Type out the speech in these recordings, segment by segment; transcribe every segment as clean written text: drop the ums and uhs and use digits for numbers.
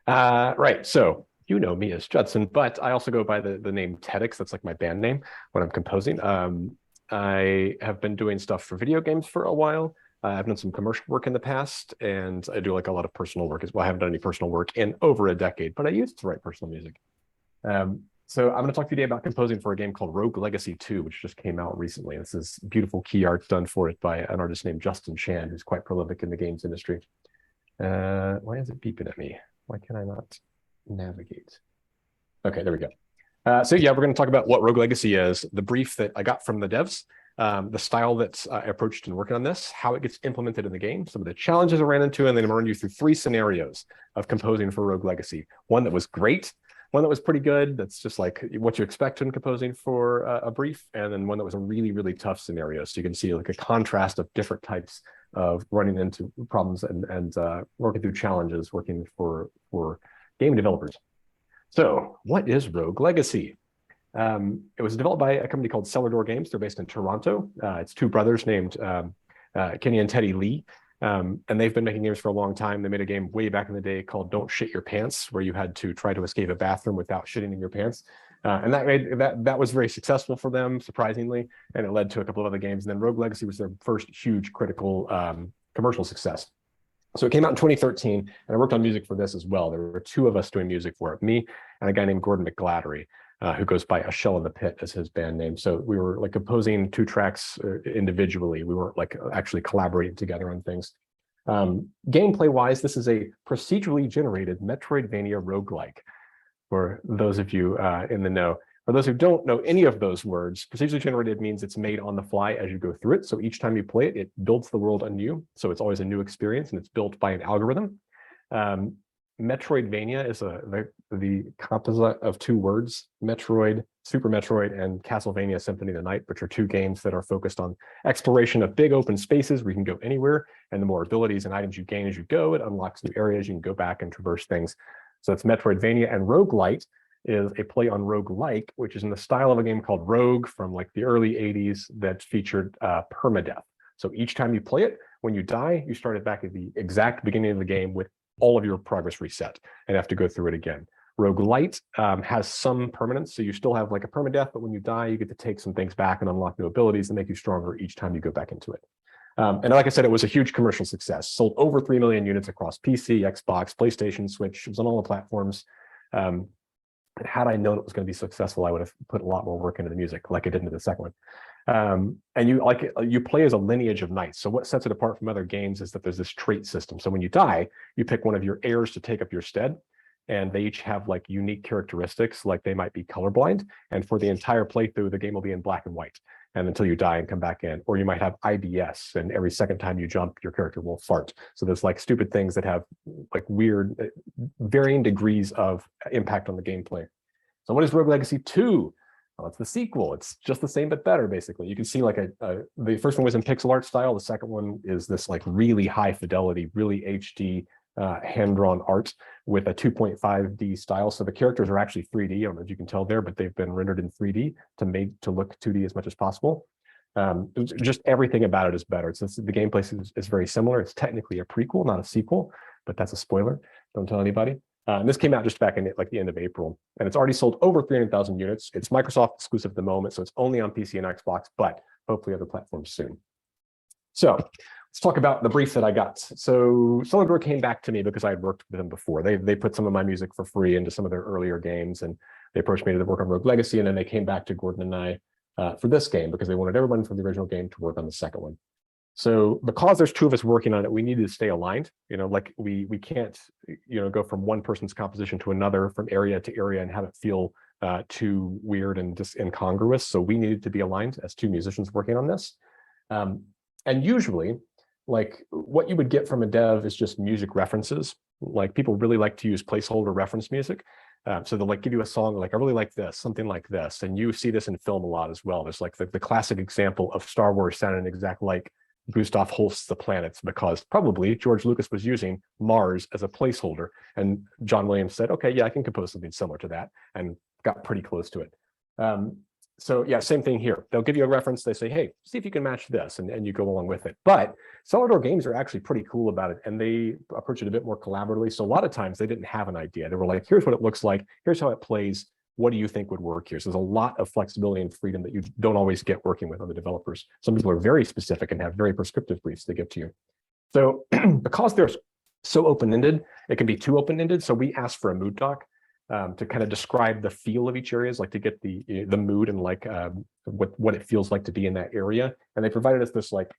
Right. So you know me as Judson, but I also go by the name Tedx. That's like my band name when I'm composing. I have been doing stuff for video games for a while. I've done some commercial work in the past, and I do like a lot of personal work as well. I haven't done any personal work in over a decade, but I used to write personal music. So I'm going to talk to you today about composing for a game called Rogue Legacy 2, which just came out recently. This is beautiful key art done for it by an artist named Justin Chan, who's quite prolific in the games industry. Why is it beeping at me? Why can I not navigate? Okay, there we go. So yeah, we're going to talk about what Rogue Legacy is, the brief that I got from the devs, the style that I approached in working on this, how it gets implemented in the game, some of the challenges I ran into, and then I'm going to run you through 3 scenarios of composing for Rogue Legacy. One that was great, one that was pretty good, that's just like what you expect in composing for a brief, and then one that was a really, really tough scenario. So you can see like a contrast of different types of running into problems and working through challenges working for game developers. So what is Rogue Legacy? It was developed by a company called Cellar Games. They're based in Toronto. It's 2 brothers named Kenny and Teddy Lee. And they've been making games for a long time. They made a game way back in the day called Don't Shit Your Pants, where you had to try to escape a bathroom without shitting in your pants. And that was very successful for them, surprisingly, and it led to a couple of other games. And then Rogue Legacy was their first huge critical commercial success. So it came out in 2013, and I worked on music for this as well. There were 2 of us doing music for it, me and a guy named Gord, who goes by A Shell in the Pit as his band name. So we were like composing 2 tracks individually. We weren't like actually collaborating together on things. Gameplay wise, this is a procedurally generated Metroidvania roguelike. For those of you in the know. For those who don't know any of those words, procedurally generated means it's made on the fly as you go through it. So each time you play it, it builds the world anew. So it's always a new experience, and it's built by an algorithm. Metroidvania is the composite of 2 words, Metroid, Super Metroid, and Castlevania Symphony of the Night, which are 2 games that are focused on exploration of big open spaces where you can go anywhere. And the more abilities and items you gain as you go, it unlocks new areas. You can go back and traverse things. So it's Metroidvania. And Roguelite is a play on roguelike, which is in the style of a game called Rogue from like the early 80s that featured permadeath. So each time you play it, when you die, you start it back at the exact beginning of the game with all of your progress reset and have to go through it again. Roguelite has some permanence, so you still have like a permadeath, but when you die, you get to take some things back and unlock new abilities that make you stronger each time you go back into it. And like I said, it was a huge commercial success. Sold over 3 million units across PC, Xbox, PlayStation, Switch. It was on all the platforms. Had I known it was going to be successful, I would have put a lot more work into the music, like I did into the second one. And you play as a lineage of knights. So what sets it apart from other games is that there's this trait system. So when you die, you pick one of your heirs to take up your stead, and they each have like unique characteristics, like they might be colorblind. And for the entire playthrough, the game will be in black and white, and until you die and come back in. Or you might have IBS, and every second time you jump, your character will fart. So there's like stupid things that have like weird, varying degrees of impact on the gameplay. So what is Rogue Legacy 2? Well, it's the sequel. It's just the same but better, basically. You can see like the first one was in pixel art style. The second one is this like really high fidelity, really HD hand-drawn art with a 2.5D style. So the characters are actually 3D. I don't know if you can tell there, but they've been rendered in 3D to make to look 2D as much as possible. Just everything about it is better. Since the gameplay is very similar, it's technically a prequel, not a sequel, but that's a spoiler. Don't tell anybody. And this came out just back in like the end of April, and it's already sold over 300,000 units. It's Microsoft exclusive at the moment, so it's only on PC and Xbox, but hopefully other platforms soon. So let's talk about the brief that I got. So Cellar came back to me because I had worked with them before. They put some of my music for free into some of their earlier games, and they approached me to work on Rogue Legacy, and then they came back to Gordon and I for this game because they wanted everyone from the original game to work on the second one. So because there's 2 of us working on it, we needed to stay aligned. Like we can't, go from one person's composition to another, from area to area, and have it feel too weird and just incongruous. So we needed to be aligned as 2 musicians working on this. And usually, like what you would get from a dev is just music references. Like people really like to use placeholder reference music. So they'll like give you a song like, I really like this, something like this. And you see this in film a lot as well. There's like the classic example of Star Wars sounding exact like Gustav Holst's The Planets, because probably George Lucas was using Mars as a placeholder. And John Williams said, okay, yeah, I can compose something similar to that, and got pretty close to it. So yeah, same thing here. They'll give you a reference. They say, hey, see if you can match this, and you go along with it. But Cellar games are actually pretty cool about it, and they approach it a bit more collaboratively. So a lot of times they didn't have an idea. They were like, here's what it looks like. Here's how it plays. What do you think would work here? So there's a lot of flexibility and freedom that you don't always get working with other developers. Some people are very specific and have very prescriptive briefs they give to you. So because they're so open-ended, it can be too open-ended. So we asked for a mood doc to kind of describe the feel of each area, like to get the mood and like what it feels like to be in that area. And they provided us this like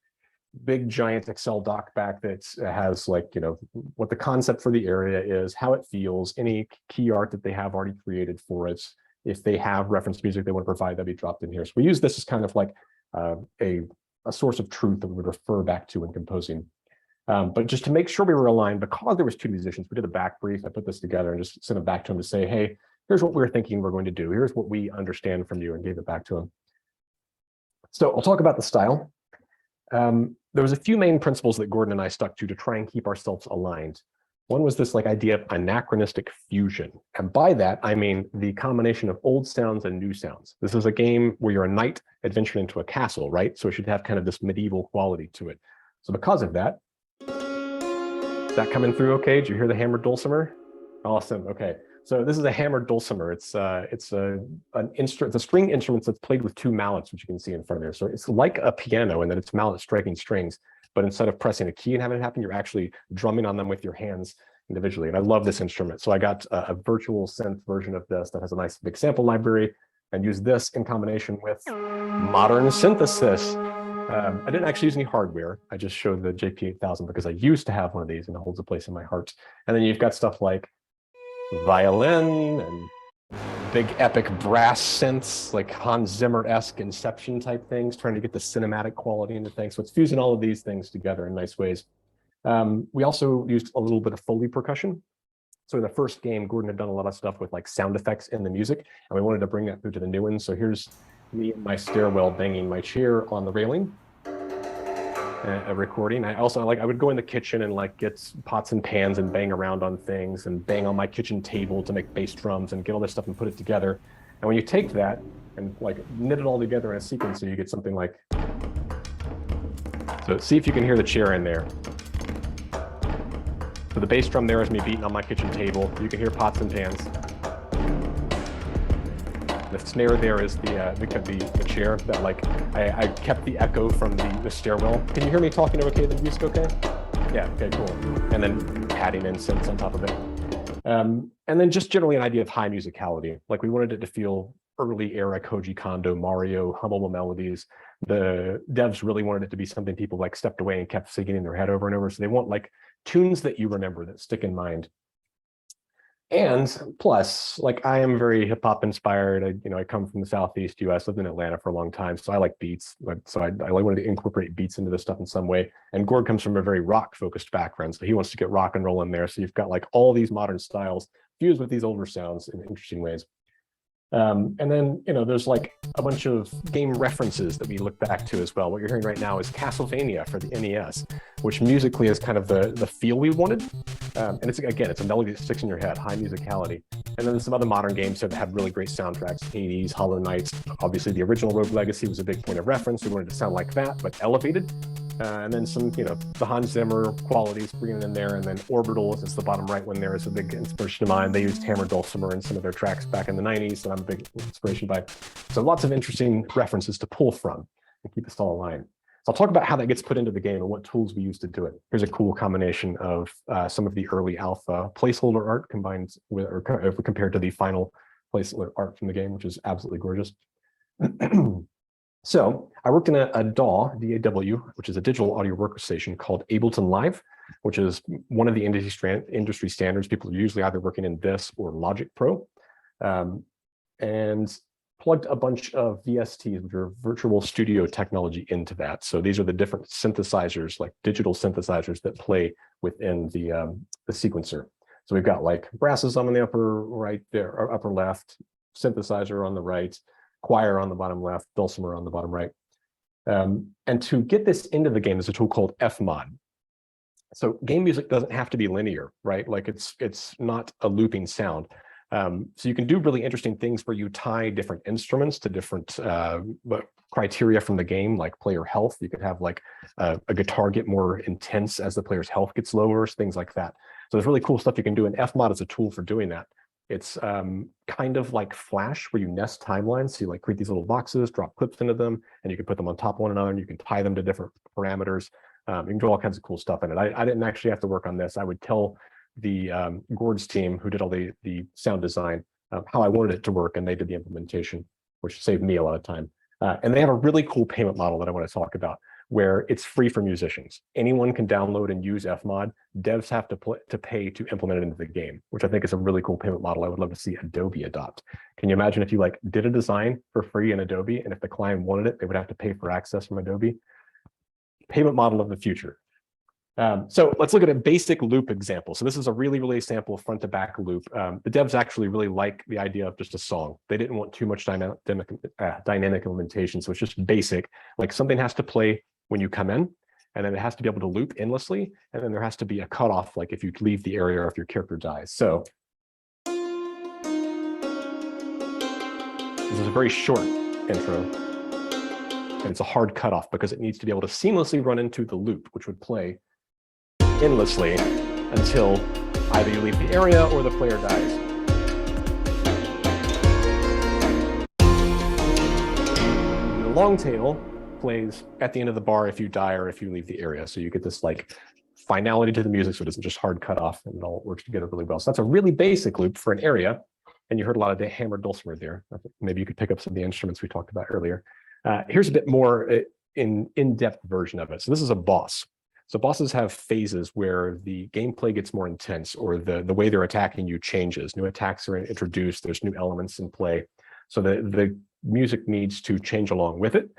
big giant Excel doc back that has like, what the concept for the area is, how it feels, any key art that they have already created for it. If they have reference music they want to provide, that'd be dropped in here. So we use this as kind of like a source of truth that we would refer back to in composing. But just to make sure we were aligned, because there was two musicians, we did a back brief. I put this together and just sent it back to him to say, hey, here's what we're thinking we're going to do. Here's what we understand from you, and gave it back to him. So I'll talk about the style. There was a few main principles that Gordon and I stuck to try and keep ourselves aligned. One was this like idea of anachronistic fusion. And by that, I mean the combination of old sounds and new sounds. This is a game where you're a knight adventuring into a castle, right? So it should have kind of this medieval quality to it. So because of that, is that coming through okay? Did you hear the hammered dulcimer? Awesome, okay. So this is a hammered dulcimer. It's a string instrument that's played with two mallets, which you can see in front of there. So it's like a piano in that it's mallet striking strings, but instead of pressing a key and having it happen, you're actually drumming on them with your hands individually. And I love this instrument. So I got a virtual synth version of this that has a nice big sample library, and use this in combination with modern synthesis. I didn't actually use any hardware. I just showed the JP8000 because I used to have one of these and it holds a place in my heart. And then you've got stuff like violin and big epic brass synths, like Hans Zimmer-esque Inception type things, trying to get the cinematic quality into things. So it's fusing all of these things together in nice ways. We also used a little bit of Foley percussion. So in the first game, Gordon had done a lot of stuff with like sound effects in the music, and we wanted to bring that through to the new one. So here's me in my stairwell banging my chair on the railing. A recording. I would go in the kitchen and like get pots and pans and bang around on things and bang on my kitchen table to make bass drums and get all this stuff and put it together. And when you take that and like knit it all together in a sequence, so you get something like, so see if you can hear the chair in there. So the bass drum there is me beating on my kitchen table. You can hear pots and pans. The snare there is the chair that like I kept the echo from the stairwell. Can you hear me talking okay? The music okay? Yeah, okay, cool. And then adding in synths on top of it. And then just generally an idea of high musicality. Like we wanted it to feel early era Koji Kondo, Mario, hummable melodies. The devs really wanted it to be something people like stepped away and kept singing in their head over and over. So they want like tunes that you remember, that stick in mind. And plus, like I am very hip hop inspired. I come from the Southeast US, lived in Atlanta for a long time, so I like beats. So I wanted to incorporate beats into this stuff in some way. And Gord comes from a very rock focused background, so he wants to get rock and roll in there. So you've got like all these modern styles fused with these older sounds in interesting ways. And then, there's like a bunch of game references that we look back to as well. What you're hearing right now is Castlevania for the NES, which musically is kind of the feel we wanted. And it's a melody that sticks in your head, high musicality. And then some other modern games that have really great soundtracks, Hades, Hollow Knight. Obviously, the original Rogue Legacy was a big point of reference. We wanted to sound like that, but elevated. And then some, the Hans Zimmer qualities bringing in there, and then Orbital is the bottom right one there is a big inspiration of mine. They used hammered dulcimer in some of their tracks back in the 90s, that I'm a big inspiration by. So lots of interesting references to pull from and keep us all aligned. So I'll talk about how that gets put into the game and what tools we use to do it. Here's a cool combination of some of the early alpha placeholder art combined with, or compared to the final placeholder art from the game, which is absolutely gorgeous. So I worked in a DAW, D-A-W, which is a digital audio workstation called Ableton Live, which is one of the industry standards. People are usually either working in this or Logic Pro, and plugged a bunch of VSTs, which are virtual studio technology, into that. So these are the different synthesizers, like digital synthesizers that play within the sequencer. So we've got like brasses on the upper right there, or upper left, synthesizer on the right, choir on the bottom left, dulcimer on the bottom right. And to get this into the game, there's a tool called Fmod. So game music doesn't have to be linear, right? Like it's not a looping sound. So you can do really interesting things where you tie different instruments to different criteria from the game, like player health. You could have like a guitar get more intense as the player's health gets lower, things like that. So there's really cool stuff you can do, and Fmod is a tool for doing that. It's kind of like Flash, where you nest timelines. So you like create these little boxes, drop clips into them, and you can put them on top of one another, and you can tie them to different parameters. You can do all kinds of cool stuff in it. I didn't actually have to work on this. I would tell the Gord's team, who did all the sound design, how I wanted it to work, and they did the implementation, which saved me a lot of time. And they have a really cool payment model that I want to talk about, where it's free for musicians. Anyone can download and use Fmod. Devs have to pay to implement it into the game, which I think is a really cool payment model I would love to see Adobe adopt. Can you imagine if you like did a design for free in Adobe, and if the client wanted it, they would have to pay for access from Adobe? Payment model of the future. So let's look at a basic loop example. So this is a really sample front to back loop. The devs actually really like the idea of just a song. They didn't want too much dynamic implementation. So it's just basic, like something has to play when you come in, and then it has to be able to loop endlessly. And then there has to be a cutoff, like if you leave the area or if your character dies. So this is a very short intro. And it's a hard cutoff because it needs to be able to seamlessly run into the loop, which would play endlessly until either you leave the area or the player dies. The long tail plays at the end of the bar if you die or if you leave the area. So you get this like finality to the music, so it isn't just hard cutoff, and it all works together really well. So that's a really basic loop for an area. And you heard a lot of the hammered dulcimer there. Maybe you could pick up some of the instruments we talked about earlier. Here's a bit more in-depth version of it. So this is a boss. So bosses have phases where the gameplay gets more intense, or the way they're attacking you changes. New attacks are introduced. There's new elements in play. So the music needs to change along with it.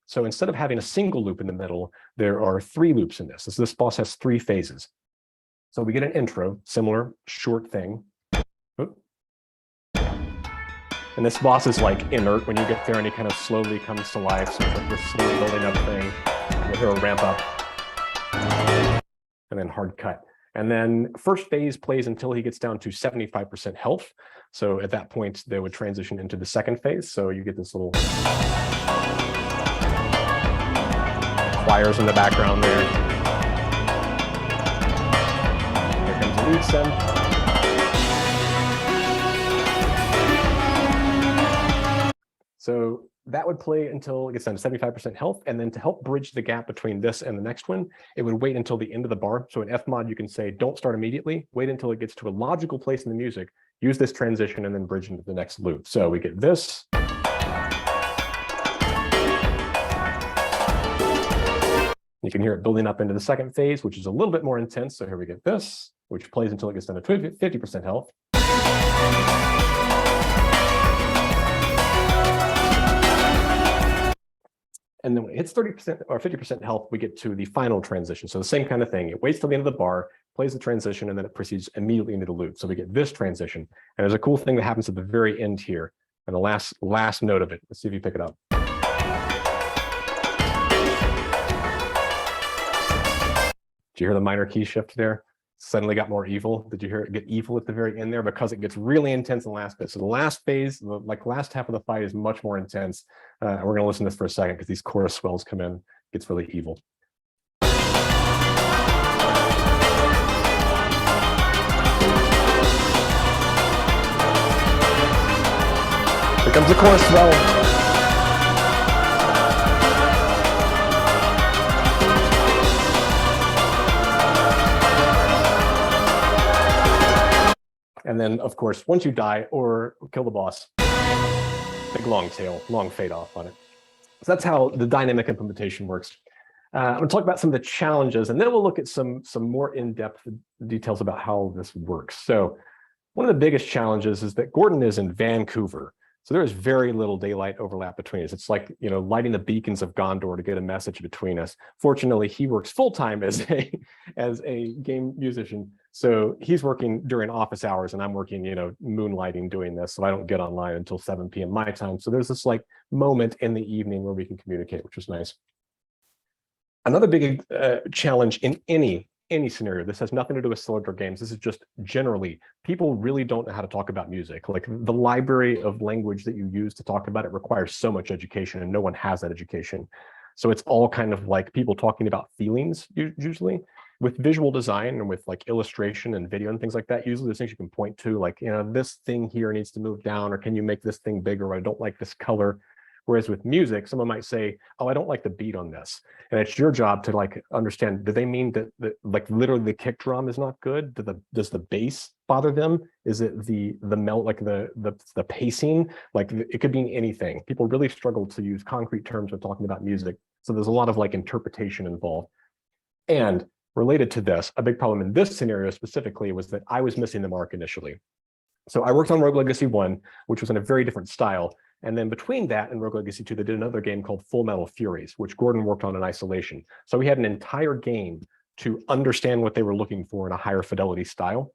So instead of having a single loop in the middle, there are 3 loops in this. So this boss has 3 phases. So we get an intro, similar short thing. And this boss is like inert when you get there, and he kind of slowly comes to life. So it's like this slow building up thing. You'll hear a ramp up, and then hard cut. And then first phase plays until he gets down to 75% health. So at that point, they would transition into the second phase. So you get this little choirs in the background there. Here comes the lead stem. So that would play until it gets down to 75% health. And then to help bridge the gap between this and the next one, it would wait until the end of the bar. So in Fmod, you can say, don't start immediately, wait until it gets to a logical place in the music, use this transition, and then bridge into the next loop. So we get this. You can hear it building up into the second phase, which is a little bit more intense. So here we get this, which plays until it gets down to 50% health. And then when it hits 30% or 50% health, we get to the final transition. So the same kind of thing. It waits till the end of the bar, plays the transition, and then it proceeds immediately into the loop. So we get this transition. And there's a cool thing that happens at the very end here, and the last note of it. Let's see if you pick it up. Did you hear the minor key shift there? Suddenly got more evil. Did you hear it get evil at the very end there? Because it gets really intense in the last bit. So the last phase, the last half of the fight is much more intense. And we're going to listen to this for a second because these chorus swells come in. It gets really evil. Here comes the chorus swell. And then, of course, once you die or kill the boss, big long tail, long fade off on it. So that's how the dynamic implementation works. I'm going to talk about some of the challenges, and then we'll look at some more in-depth details about how this works. So one of the biggest challenges is that Gordon is in Vancouver. So there is very little daylight overlap between us. It's like, you know, lighting the beacons of Gondor to get a message between us. Fortunately, he works full-time as a game musician. So he's working during office hours, and I'm working, you know, moonlighting doing this. So I don't get online until 7 p.m. my time. So there's this like moment in the evening where we can communicate, which is nice. Another big challenge in any any scenario. This has nothing to do with Cellar games. This is just generally, people really don't know how to talk about music. Like the library of language that you use to talk about it requires so much education, and no one has that education. So it's all kind of like people talking about feelings usually. With visual design and with like illustration and video and things like that, usually there's things you can point to, like, this thing here needs to move down, or can you make this thing bigger, or I don't like this color. Whereas with music, someone might say, oh, I don't like the beat on this. And it's your job to like understand, do they mean that like literally the kick drum is not good? Does the bass bother them? Is it the melt, like the pacing? Like it could be anything. People really struggle to use concrete terms when talking about music. So there's a lot of like interpretation involved. And related to this, a big problem in this scenario specifically was that I was missing the mark initially. So I worked on Rogue Legacy 1, which was in a very different style. And then between that and Rogue Legacy 2, they did another game called Full Metal Furies, which Gordon worked on in isolation. So we had an entire game to understand what they were looking for in a higher fidelity style.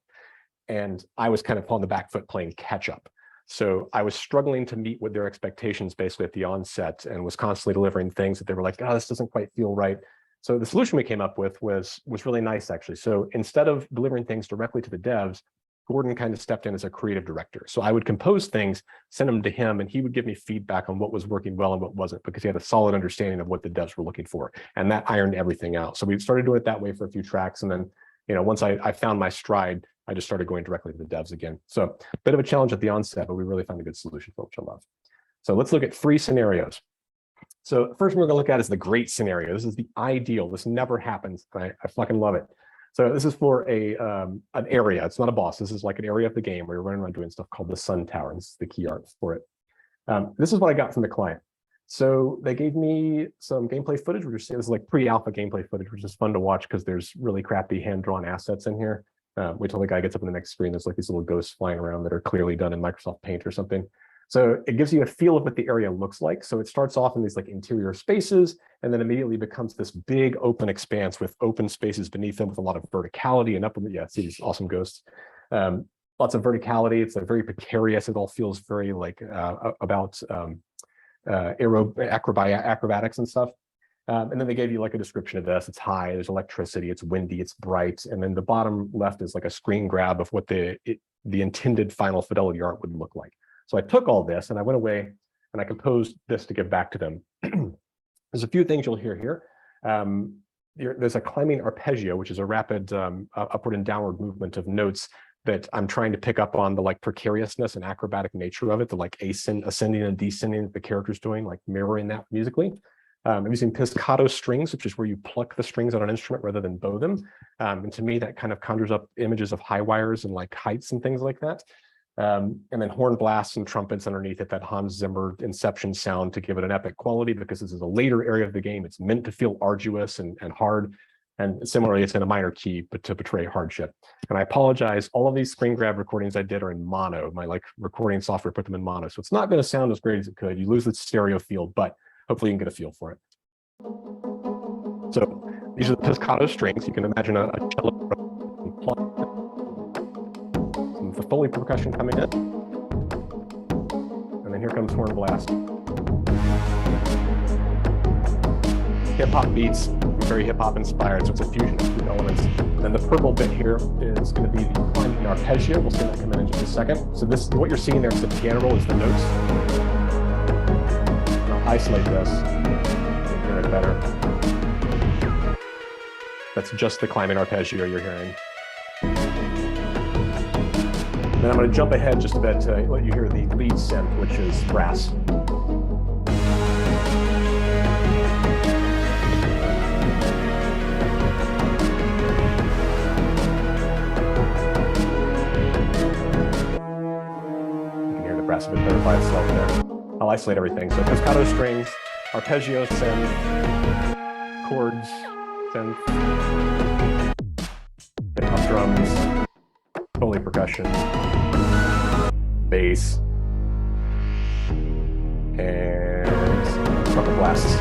And I was kind of on the back foot playing catch up. So I was struggling to meet with their expectations basically at the onset, and was constantly delivering things that they were like, oh, this doesn't quite feel right. So the solution we came up with was really nice, actually. So instead of delivering things directly to the devs, Gordon kind of stepped in as a creative director. So I would compose things, send them to him, and he would give me feedback on what was working well and what wasn't, because he had a solid understanding of what the devs were looking for. And that ironed everything out. So we started doing it that way for a few tracks. And then, once I found my stride, I just started going directly to the devs again. So a bit of a challenge at the onset, but we really found a good solution for it, which I love. So let's look at 3 scenarios. So first we're going to look at is the great scenario. This is the ideal. This never happens. I fucking love it. So this is for an area. It's not a boss. This is like an area of the game where you're running around doing stuff called the Sun Tower. And this is the key art for it. This is what I got from the client. So they gave me some gameplay footage. This is like pre-alpha gameplay footage, which is fun to watch because there's really crappy hand-drawn assets in here. Wait till the guy gets up on the next screen. There's like these little ghosts flying around that are clearly done in Microsoft Paint or something. So it gives you a feel of what the area looks like. So it starts off in these like interior spaces, and then immediately becomes this big open expanse with open spaces beneath them with a lot of verticality and upward. Yeah, see these awesome ghosts. Lots of verticality. It's like very precarious. It all feels very like about acrobatics and stuff. And then they gave you like a description of this. It's high, there's electricity, it's windy, it's bright. And then the bottom left is like a screen grab of what the intended final fidelity art would look like. So I took all this and I went away and I composed this to give back to them. There's a few things you'll hear here. There's a climbing arpeggio, which is a rapid upward and downward movement of notes that I'm trying to pick up on the like precariousness and acrobatic nature of it, the like ascending and descending that the character's doing, like mirroring that musically. I'm using pizzicato strings, which is where you pluck the strings on an instrument rather than bow them. And to me, that kind of conjures up images of high wires and like heights and things like that. And then horn blasts and trumpets underneath it, that Hans Zimmer Inception sound to give it an epic quality, because this is a later area of the game. It's meant to feel arduous and hard. And similarly, it's in a minor key, but to portray hardship. And I apologize, all of these screen grab recordings I did are in mono. My like recording software put them in mono. So it's not going to sound as great as it could. You lose the stereo field, but hopefully you can get a feel for it. So these are the pizzicato strings. You can imagine a cello. The Foley percussion coming in. And then here comes horn blast. Hip-hop beats, very hip-hop inspired, so it's a fusion of 2 elements. And the purple bit here is going to be the climbing arpeggio. We'll see that come in just a second. So this, what you're seeing there is the piano roll, is the notes. And I'll isolate this, hear it better. That's just the climbing arpeggio you're hearing. Then I'm going to jump ahead just a bit to let you hear the lead synth, which is brass. You can hear the brass a bit better by itself there. I'll isolate everything. So pizzicato strings, arpeggio synth, chords, synth, hip-hop drums, Foley percussion, bass, and trumpet blasts.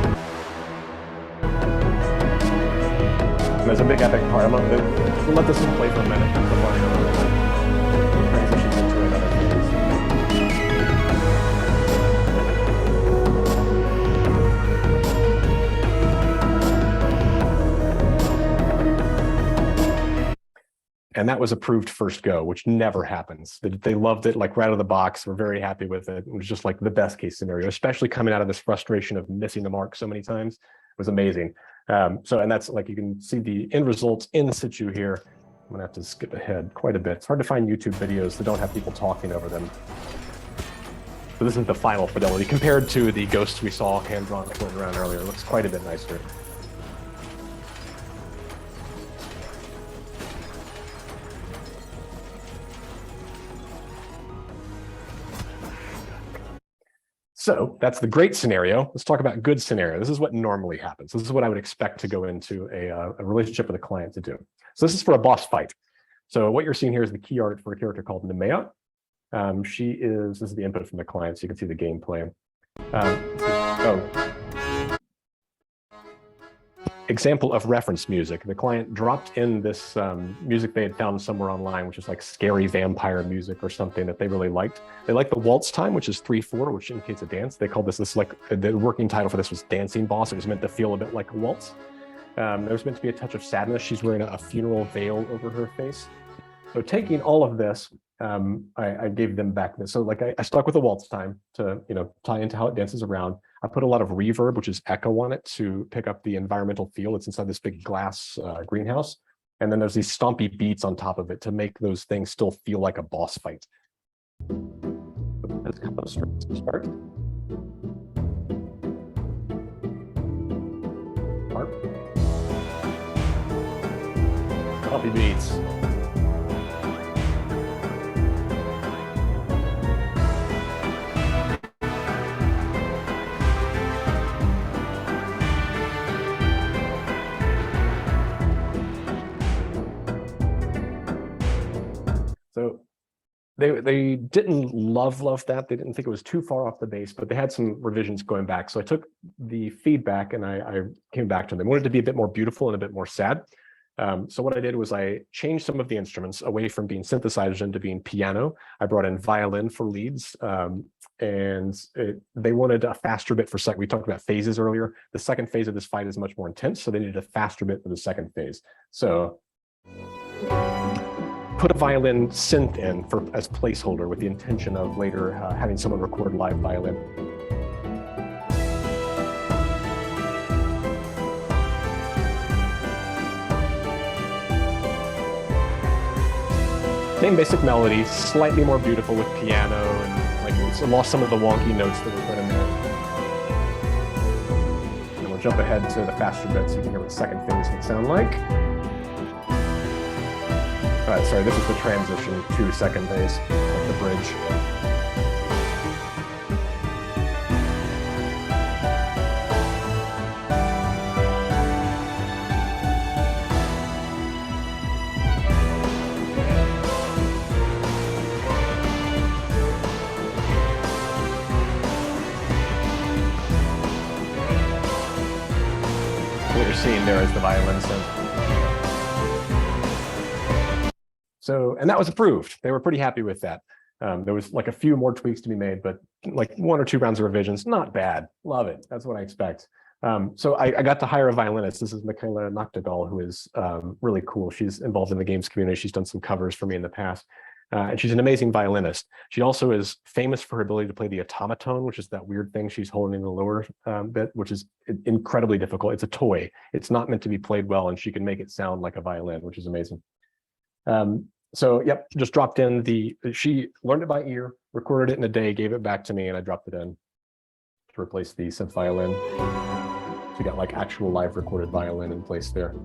And there's a big epic part. I'm going to let this one play for a minute before I transition into another phase. And that was approved first go, which never happens. They loved it, like right out of the box. We're very happy with it. It was just like the best case scenario, especially coming out of this frustration of missing the mark so many times. It was amazing. And that's like, you can see the end results in situ here. I'm gonna have to skip ahead quite a bit. It's hard to find YouTube videos that don't have people talking over them. So this is the final fidelity compared to the ghosts we saw hand-drawn floating around earlier. It looks quite a bit nicer. So that's the great scenario. Let's talk about good scenario. This is what normally happens. This is what I would expect to go into a relationship with a client to do. So this is for a boss fight. So what you're seeing here is the key art for a character called Nemea. This is the input from the client, so you can see the gameplay. Example of reference music. The client dropped in this music they had found somewhere online, which is like scary vampire music or something that they really liked. They liked the waltz time, which is 3/4, which indicates a dance. They called this like, the working title for this was Dancing Boss. It was meant to feel a bit like a waltz. There was meant to be a touch of sadness. She's wearing a funeral veil over her face. So taking all of this, I gave them back this. So like I stuck with the waltz time to, tie into how it dances around. I put a lot of reverb, which is echo, on it to pick up the environmental feel. It's inside this big glass greenhouse. And then there's these stompy beats on top of it to make those things still feel like a boss fight. Let's come straight to start. Harp. Stompy beats. So they didn't love that. They didn't think it was too far off the base, but they had some revisions going back. So I took the feedback and I came back to them. They wanted it to be a bit more beautiful and a bit more sad. So what I did was I changed some of the instruments away from being synthesizers into being piano. I brought in violin for leads, they wanted a faster bit for second. We talked about phases earlier. The second phase of this fight is much more intense, so they needed a faster bit for the second phase. So put a violin synth in as placeholder with the intention of later having someone record live violin. Same basic melody, slightly more beautiful with piano, and like it's lost some of the wonky notes that were put in there. And we'll jump ahead to the faster bit so you can hear what the second phase would sound like. Sorry, this is the transition to second phase of the bridge. What you're seeing there is the violin synth. So, and that was approved. They were pretty happy with that. There was like a few more tweaks to be made, but like 1 or 2 rounds of revisions, not bad. Love it. That's what I expect. So I got to hire a violinist. This is Michaela Nachtigal, who is really cool. She's involved in the games community. She's done some covers for me in the past. And she's an amazing violinist. She also is famous for her ability to play the automaton, which is that weird thing she's holding in the lower bit, which is incredibly difficult. It's a toy. It's not meant to be played well, and she can make it sound like a violin, which is amazing. So, yep, just dropped in she learned it by ear, recorded it in a day, gave it back to me, and I dropped it in to replace the synth violin. So you got like actual live recorded violin in place there.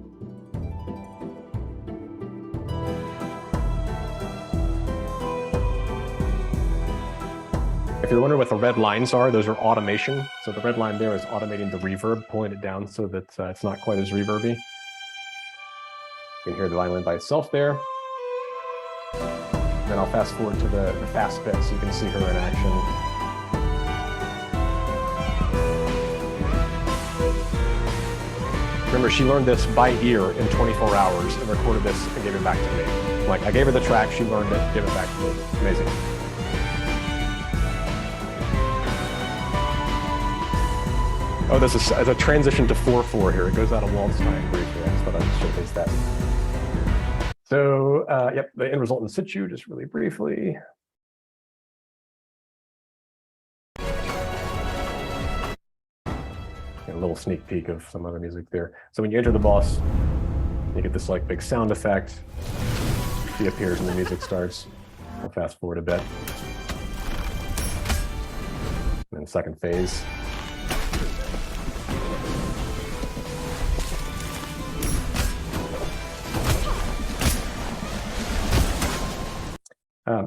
If you're wondering what the red lines are, those are automation. So the red line there is automating the reverb, pulling it down so that it's not quite as reverby. You can hear the violin by itself there. Then I'll fast forward to the fast bit so you can see her in action. Remember, she learned this by ear in 24 hours and recorded this and gave it back to me. Like, I gave her the track, she learned it, gave it back to me. Amazing. Oh, this is a transition to 4/4 here. It goes out of waltz time briefly. I just thought I'd showcase that. So, yep, the end result in situ, just really briefly. A little sneak peek of some other music there. So when you enter the boss, you get this like big sound effect. He appears and the music starts. I'll fast forward a bit. And then second phase.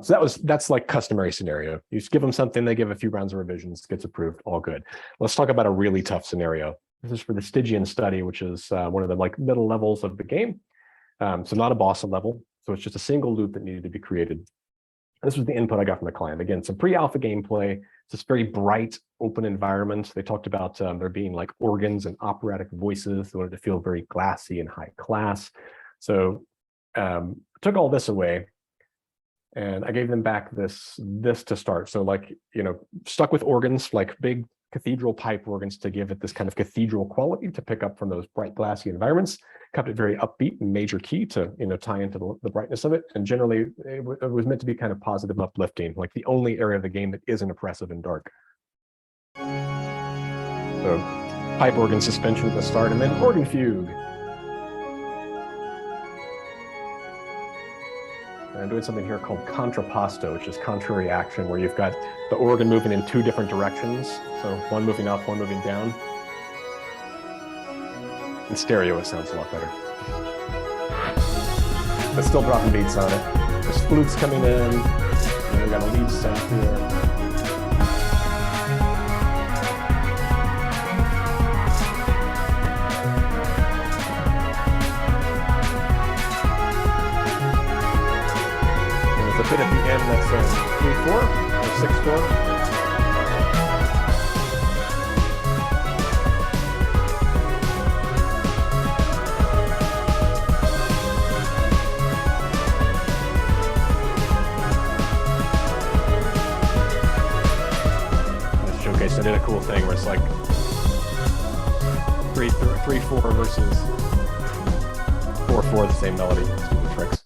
So that's like customary scenario. You just give them something, they give a few rounds of revisions, gets approved, all good. Let's talk about a really tough scenario. This is for the Stygian study, which is one of the like middle levels of the game. So not a boss level. So it's just a single loop that needed to be created. This was the input I got from the client. Again, some pre-alpha gameplay. It's this very bright, open environment. They talked about there being like organs and operatic voices. They wanted to feel very glassy and high class. So took all this away. And I gave them back this to start. So like, you know, stuck with organs, like big cathedral pipe organs to give it this kind of cathedral quality to pick up from those bright glassy environments, kept it very upbeat and major key to, you know, tie into the brightness of it. And generally it was meant to be kind of positive and uplifting, like the only area of the game that isn't oppressive and dark. So pipe organ suspension at the start and then organ fugue. And I'm doing something here called contrapposto, which is contrary action, where you've got the organ moving in two different directions. So one moving up, one moving down. In stereo, it sounds a lot better. But still dropping beats on it. There's flutes coming in, and we've got a lead set here. The bit at the end that's 3/4 or 6/4. This showcase, I did a cool thing where it's like 3/4 versus 4/4, the same melody. Let's do the tricks.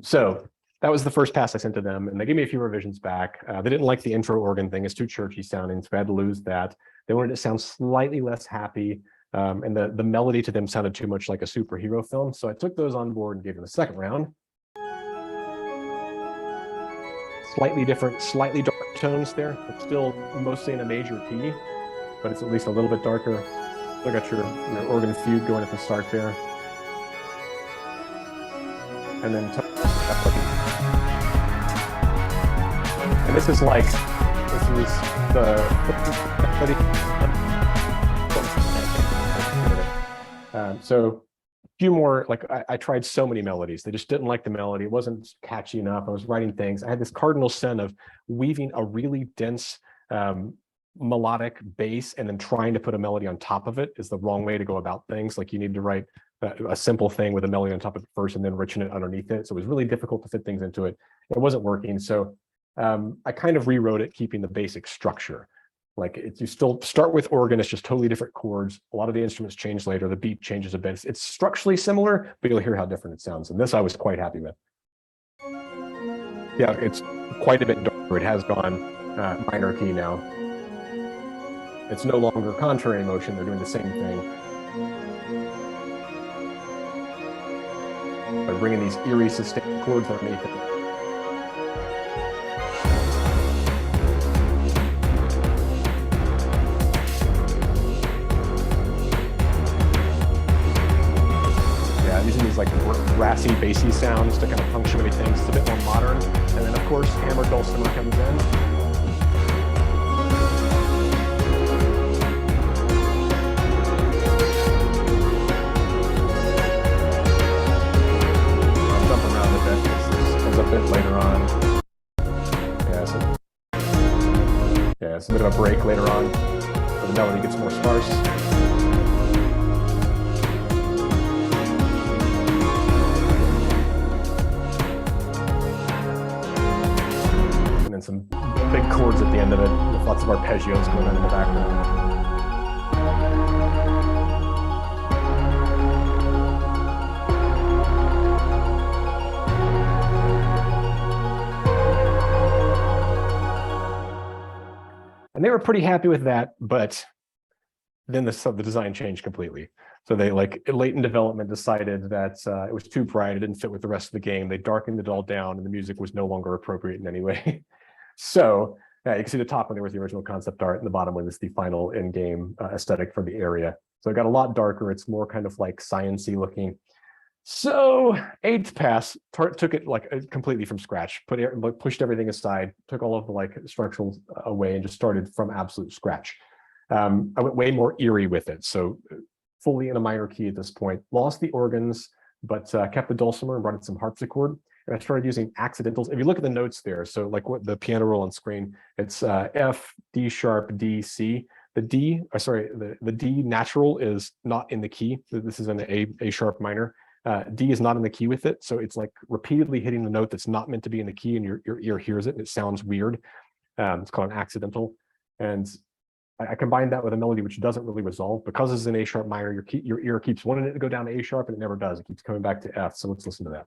So that was the first pass I sent to them, and they gave me a few revisions back. They didn't like the intro organ thing; it's too churchy sounding, so I had to lose that. They wanted it to sound slightly less happy, and the melody to them sounded too much like a superhero film. So I took those on board and gave them a second round. Slightly different, slightly dark tones there. It's still mostly in a major key, but it's at least a little bit darker. So I got your organ fugue going at the start there, and then. And this is like, this is so a few more, like I tried so many melodies. They just didn't like the melody. It wasn't catchy enough. I was writing things. I had this cardinal sin of weaving a really dense melodic bass and then trying to put a melody on top of it is the wrong way to go about things. Like you need to write a simple thing with a melody on top of it first and then enriching it underneath it. So it was really difficult to fit things into it. It wasn't working. So I kind of rewrote it, keeping the basic structure. Like you still start with organ, it's just totally different chords. A lot of the instruments change later. The beat changes a bit. It's structurally similar, but you'll hear how different it sounds. And this I was quite happy with. Yeah, it's quite a bit darker. It has gone minor key now. It's no longer contrary motion. They're doing the same thing. By bringing these eerie sustained chords underneath it. Using these like brassy, bassy sounds to kind of punctuate things. It's a bit more modern. And then of course, hammered dulcimer comes in. I'll jump around a bit. This comes up a bit later on. Yeah, it's a bit of a break later on. So the melody gets more sparse. And some big chords at the end of it, with lots of arpeggios going on in the background. And they were pretty happy with that, but then the design changed completely. So they, like, late in development, decided that it was too bright, it didn't fit with the rest of the game. They darkened it all down and the music was no longer appropriate in any way. So you can see the top one there was the original concept art, and the bottom one is the final in-game aesthetic for the area. So it got a lot darker. It's more kind of like science-y looking. So 8th Pass took it like completely from scratch, pushed everything aside, took all of the like structural away, and just started from absolute scratch. I went way more eerie with it. So fully in a minor key at this point, lost the organs, but kept the dulcimer and brought in some harpsichord. And I started using accidentals. If you look at the notes there, so like what the piano roll on screen, it's F, D sharp, D, C. The D, the D natural is not in the key. This is an A sharp minor. D is not in the key with it. So it's like repeatedly hitting the note that's not meant to be in the key, and your ear hears it and it sounds weird. It's called an accidental. And I combined that with a melody which doesn't really resolve. Because it's an A sharp minor, your ear keeps wanting it to go down to A sharp, and it never does. It keeps coming back to F. So let's listen to that.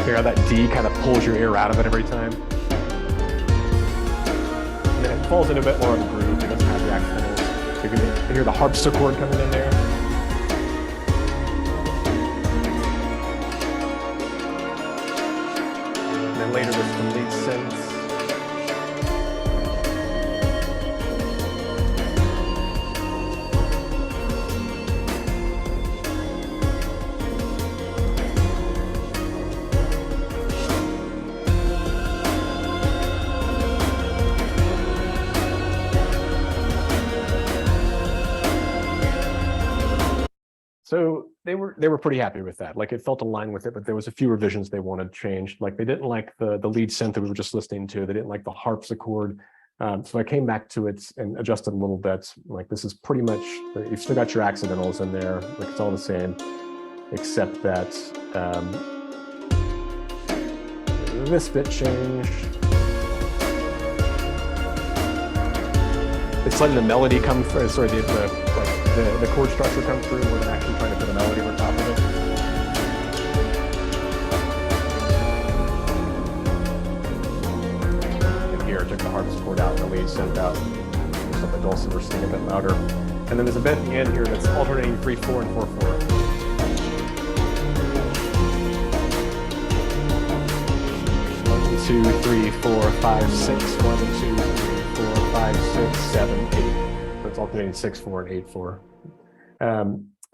Hear how that D kind of pulls your ear out of it every time. And then it falls in a bit more of a groove. It doesn't have the accidentals. So you can hear the harpsichord coming in there. And then later there's some lead synths. So they were pretty happy with that. Like, it felt aligned with it, but there was a few revisions they wanted changed. Like, they didn't like the lead synth that we were just listening to. They didn't like the harpsichord. So I came back to it and adjusted a little bit. Like, this is pretty much, you've still got your accidentals in there. Like, it's all the same, except that this bit changed. It's letting the melody come through, sorry, the chord structure come through more than actually trying to put a melody over top of it. And here I took the harpsichord out and the lead synth out, so the dulcimer sing a bit louder. And then there's a bit at the end here that's alternating 3/4 and 4/4. 1, 2, 3, 4, 5, 6. 1, 2, 3, 4, 5, 6, 7, 8. So it's alternating 6/4 and 8/4.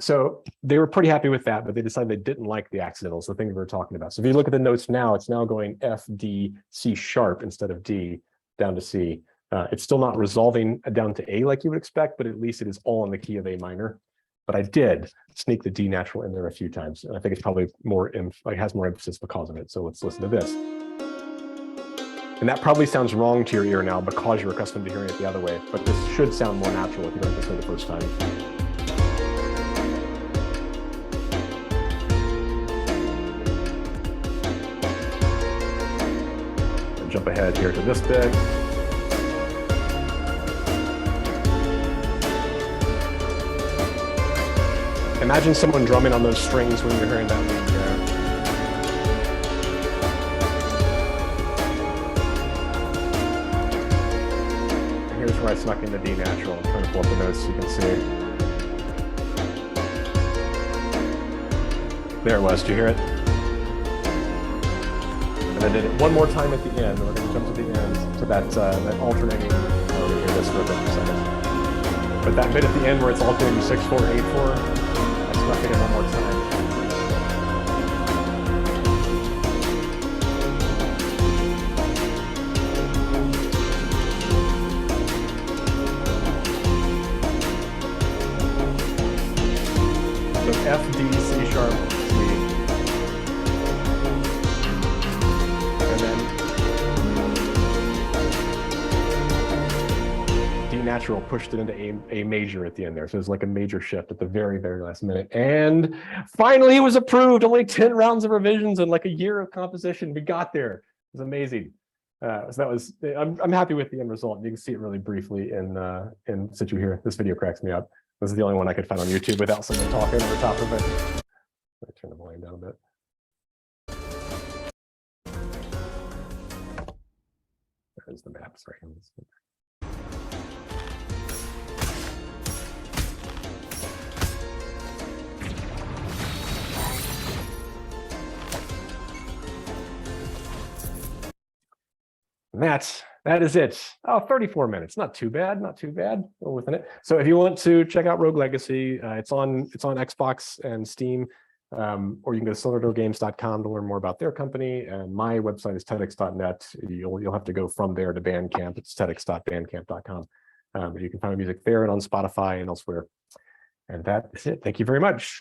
So they were pretty happy with that, but they decided they didn't like the accidentals, the thing we were talking about. So if you look at the notes now, it's now going F, D, C sharp instead of D down to C. It's still not resolving down to A like you would expect, but at least it is all in the key of A minor. But I did sneak the D natural in there a few times, and I think it's probably more, has more emphasis because of it. So let's listen to this. And that probably sounds wrong to your ear now because you're accustomed to hearing it the other way, but this should sound more natural if you heard this for the first time. I'll jump ahead here to this bit. Imagine someone drumming on those strings when you're hearing that lead there. Here's where I snuck in the D natural. I'm trying to pull up the notes so you can see. There it was. Did you hear it? And I did it one more time at the end. We're going to jump to the end to that alternating. Oh, we're going to hear this for a second. But that bit at the end where it's alternating 6/4, 8/4, I snuck it in one more time. F, D, C sharp, C. And then D natural pushed it into A major at the end there. So it was like a major shift at the very, very last minute. And finally it was approved. Only 10 rounds of revisions and like a year of composition. We got there. It was amazing. So that was, I'm happy with the end result. You can see it really briefly in situ here. This video cracks me up. This is the only one I could find on YouTube without someone talking over top of it. Let me turn the volume down a bit. There's the maps right in this. And that is it. Oh, 34 minutes. Not too bad. Not too bad. We're within it. So if you want to check out Rogue Legacy, it's on Xbox and Steam, or you can go to cellargames.com to learn more about their company. And my website is tedx.net. You'll have to go from there to Bandcamp. It's tedx.bandcamp.com. But you can find music there and on Spotify and elsewhere. And that is it. Thank you very much.